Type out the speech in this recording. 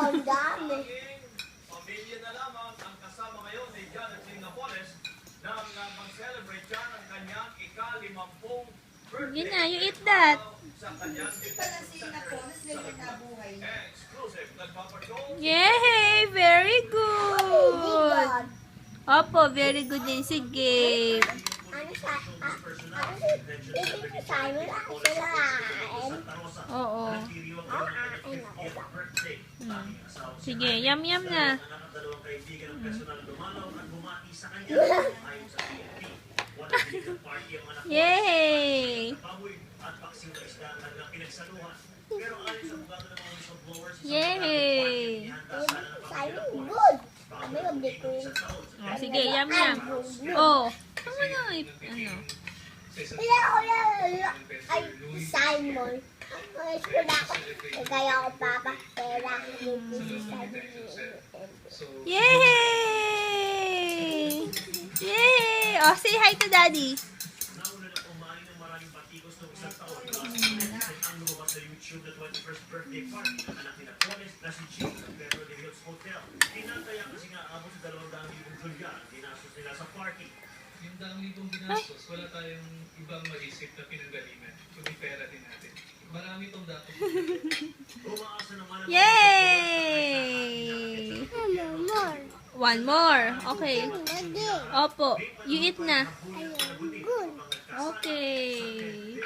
ang dami. Pamilya na lamang ang kasama ngayon ni Janet Napoles nang mag-celebrate siya ng kanyang ika-50 birthday. Yun na, you eat that. Sa kanyang Pala si Napoles na yung nabuhay. exclusive nagpapatrol. Yay! Very good! God. Opo, very good din si Gabe. Ano sa... Ano si... Ibig ko sa amin ako sila kain. Oo. Ako kain ako ba? Sige, yum yum na. Nakakadalawang kaibigan ng personal dumalaw at bumati sa kanya. Ayon sa PNP, walang illegal party ang anak Yay! baboy at paksiw na isda ang kanilang pinagsaluhan. Pero ayon sa bugado ng mga whistleblowers, Yay! Sa amin, good. Kami mag-date ko yun. Oh, sige, yum yum. Oh, ano na ano? Kaya ako lang, ay, Simon. Ang school ako, kaya ako papakpera. Yay! Yay! Oh, say hi to Daddy. nauna na umani ng maraming patikos noong isang taon. Ang lumabas sa YouTube na 21st birthday party ng anak ni Napoles na si Jim sa Beverly Hills Hotel. Tinataya kasi nga abot sa 200,000 dolyar ang dinastos nila sa party. Yung 200,000 ginastos, wala tayong ibang mag-isip na pinanggalingan. Kundi pera din natin. Marami itong dapat. Umaasa naman ang Yay! More. One more. Okay. Hindi. Opo, you eat na. Ayun, good. Okay.